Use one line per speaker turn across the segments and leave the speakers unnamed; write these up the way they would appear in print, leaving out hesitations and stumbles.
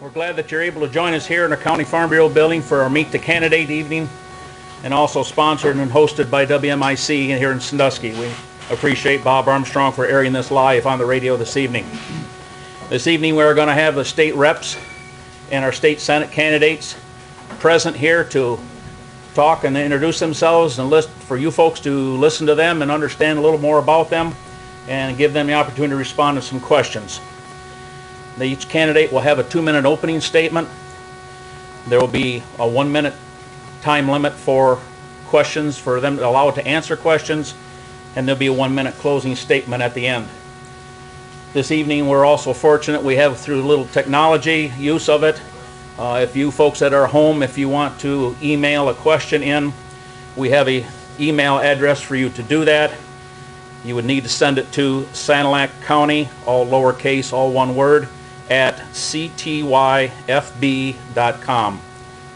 We're glad that you're able to join us here in the County Farm Bureau building for our Meet the Candidate evening, and also sponsored and hosted by WMIC here in Sandusky. We appreciate Bob Armstrong for airing this live on the radio this evening. This evening we're going to have the state reps and our state Senate candidates present here to talk and introduce themselves, and for you folks to listen to them and understand a little more about them and give them the opportunity to respond to some questions. Each candidate will have a 2-minute opening statement. There will be a 1-minute time limit for questions, for them to allow it to answer questions, and there'll be a 1-minute closing statement at the end. This evening we're also fortunate we have, through a little technology use of it, if you folks at our home, if you want to email a question in, we have an email address for you to do that. You would need to send it to Sanilac County, all lowercase, all one word, at ctyfb.com.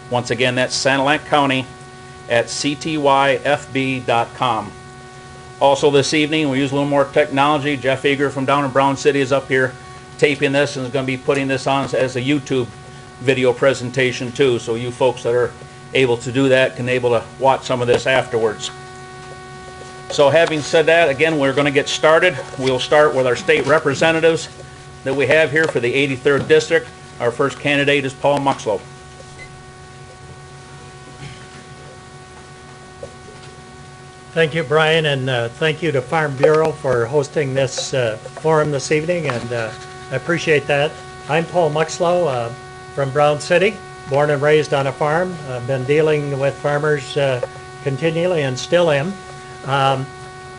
Once again, that's Sanilac County at ctyfb.com. Also this evening, we use a little more technology. Jeff Eager from down in Brown City is up here taping this and is going to be putting this on as a YouTube video presentation too. So you folks that are able to do that can able to watch some of this afterwards. So having said that, again, we're going to get started. We'll start with our state representatives that we have here for the 83rd District. Our first candidate is Paul Muxlow.
Thank you, Brian, and thank you to Farm Bureau for hosting this forum this evening, and I appreciate that. I'm Paul Muxlow from Brown City, born and raised on a farm. I've been dealing with farmers continually and still am.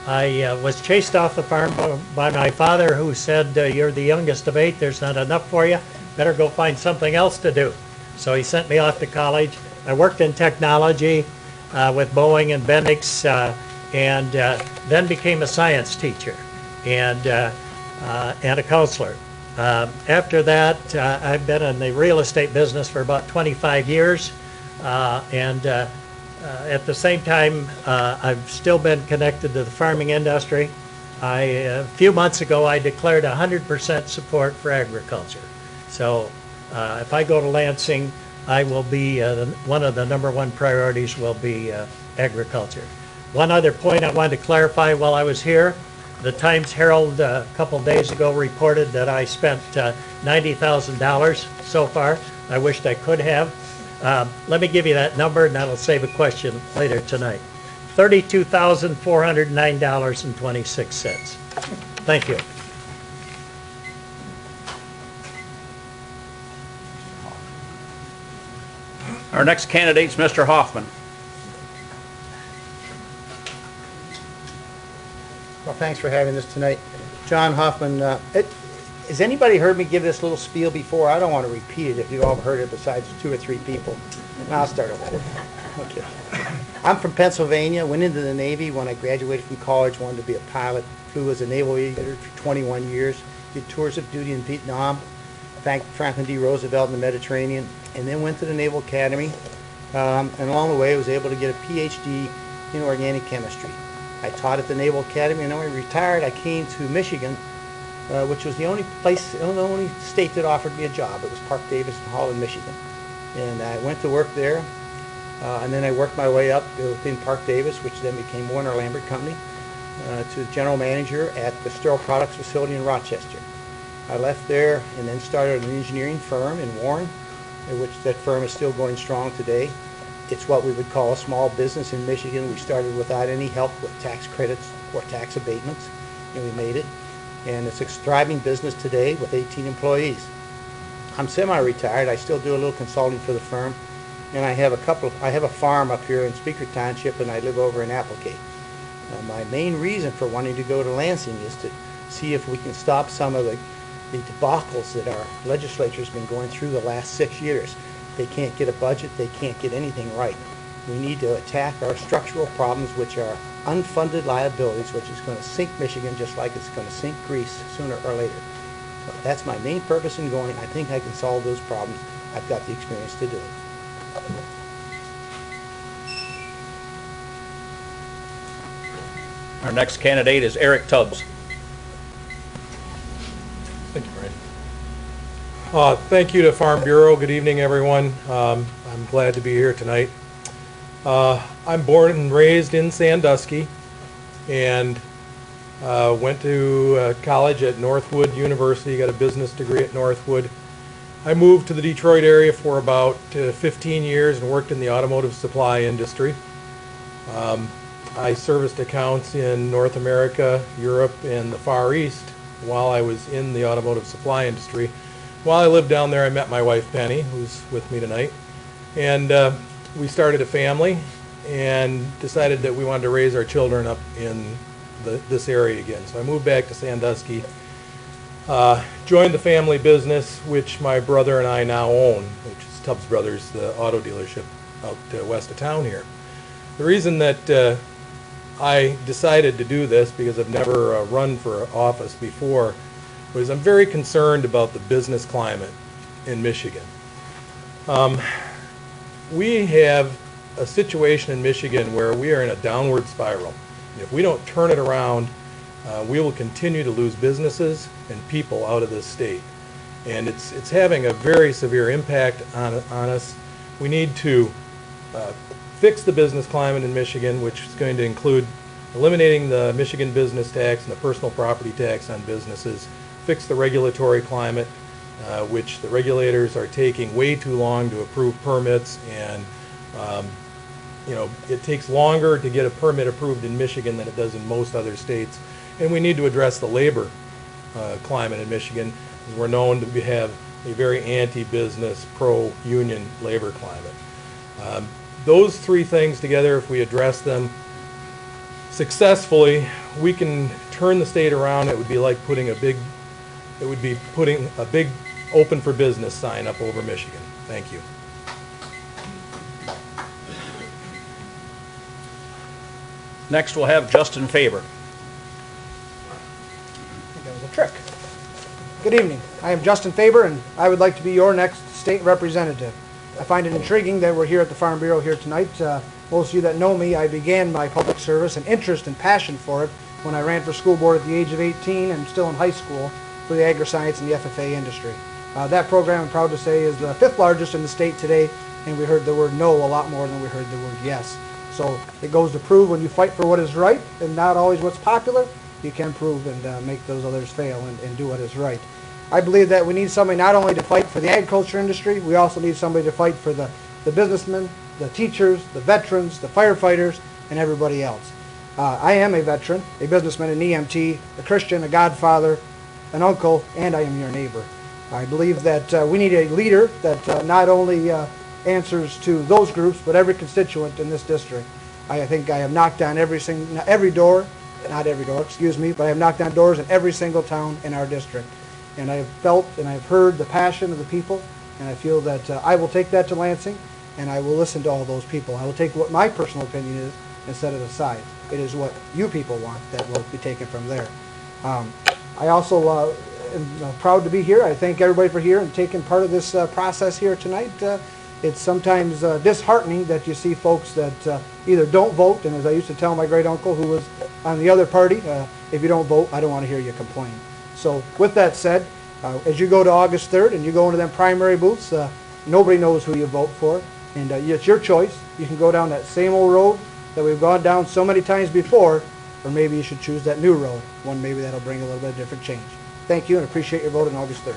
I was chased off the farm by my father, who said, you're the youngest of 8, there's not enough for you, better go find something else to do. So he sent me off to college. I worked in technology with Boeing and Bendix, and then became a science teacher and a counselor. After that, I've been in the real estate business for about 25 years, and at the same time, I've still been connected to the farming industry. A few months ago, I declared 100% support for agriculture. So if I go to Lansing, I will be, one of the #1 priorities will be agriculture. One other point I wanted to clarify while I was here, the Times Herald a couple days ago reported that I spent $90,000 so far. I wished I could have. Let me give you that number, and that'll save a question later tonight. $32,409.26. Thank you.
Our next candidate is Mr. Hoffman.
Well, thanks for having this tonight. John Hoffman, has anybody heard me give this little spiel before? I don't want to repeat it if you've all heard it besides 2 or 3 people. I'll start over. Okay. I'm from Pennsylvania, went into the Navy when I graduated from college, wanted to be a pilot, flew as a naval aviator for 21 years, did tours of duty in Vietnam, thanked Franklin D. Roosevelt in the Mediterranean, and then went to the Naval Academy, and along the way I was able to get a PhD in organic chemistry. I taught at the Naval Academy, and when I retired I came to Michigan, which was the only state that offered me a job. It was Park Davis in Holland, Michigan. And I went to work there, and then I worked my way up within Park Davis, which then became Warner Lambert Company, to general manager at the sterile products facility in Rochester. I left there and then started an engineering firm in Warren, which that firm is still going strong today. It's what we would call a small business in Michigan. We started without any help with tax credits or tax abatements, and we made it. And it's a thriving business today with 18 employees. I'm semi-retired. I still do a little consulting for the firm, and I have a farm up here in Speaker Township, and I live over in Applegate. My main reason for wanting to go to Lansing is to see if we can stop some of the debacles that our legislature has been going through the last 6 years. They can't get a budget. They can't get anything right. We need to attack our structural problems, which are unfunded liabilities, which is going to sink Michigan just like it's going to sink Greece sooner or later. So that's my main purpose in going. I think I can solve those problems. I've got the experience to do it.
Our next candidate is Eric Tubbs.
Thank you, Brian. Thank you to Farm Bureau. Good evening, everyone. I'm glad to be here tonight. I'm born and raised in Sandusky and went to college at Northwood University, got a business degree at Northwood. I moved to the Detroit area for about 15 years and worked in the automotive supply industry. I serviced accounts in North America, Europe, and the Far East while I was in the automotive supply industry. While I lived down there, I met my wife Penny, who's with me tonight, and we started a family and decided that we wanted to raise our children up in this area again. So I moved back to Sandusky, joined the family business, which my brother and I now own, which is Tubbs Brothers, the auto dealership out west of town here. The reason that I decided to do this, because I've never run for office before, was I'm very concerned about the business climate in Michigan. We have a situation in Michigan where we are in a downward spiral. If we don't turn it around, we will continue to lose businesses and people out of this state. And it's having a very severe impact on us. We need to fix the business climate in Michigan, which is going to include eliminating the Michigan business tax and the personal property tax on businesses, fix the regulatory climate, which the regulators are taking way too long to approve permits, and it takes longer to get a permit approved in Michigan than it does in most other states. And we need to address the labor climate in Michigan, as we're known to have a very anti-business, pro-union labor climate. Those three things together, if we address them successfully, we can turn the state around. It would be like putting a big open for business sign up over Michigan. Thank you.
Next, we'll have Justin Faber.
I think that was a trick. Good evening. I am Justin Faber, and I would like to be your next state representative. I find it intriguing that we're here at the Farm Bureau here tonight. Most of you that know me, I began my public service and interest and passion for it when I ran for school board at the age of 18 and still in high school for the agri-science and the FFA industry. That program, I'm proud to say, is the 5th largest in the state today, and we heard the word no a lot more than we heard the word yes. So it goes to prove when you fight for what is right and not always what's popular, you can prove and make those others fail and do what is right. I believe that we need somebody not only to fight for the agriculture industry, we also need somebody to fight for the businessmen, the teachers, the veterans, the firefighters, and everybody else. I am a veteran, a businessman, an EMT, a Christian, a godfather, an uncle, and I am your neighbor. I believe that we need a leader that not only answers to those groups, but every constituent in this district. I think I have knocked down every door, not every door, excuse me, but I have knocked down doors in every single town in our district. And I have felt and I have heard the passion of the people, and I feel that I will take that to Lansing, and I will listen to all those people. I will take what my personal opinion is and set it aside. It is what you people want that will be taken from there. I also am proud to be here. I thank everybody for here and taking part of this process here tonight. It's sometimes disheartening that you see folks that either don't vote, and as I used to tell my great uncle who was on the other party, if you don't vote, I don't want to hear you complain. So with that said, as you go to August 3rd and you go into them primary booths, nobody knows who you vote for, and it's your choice. You can go down that same old road that we've gone down so many times before, or maybe you should choose that new road, one maybe that'll bring a little bit of different change. Thank you, and appreciate your vote on August 3rd.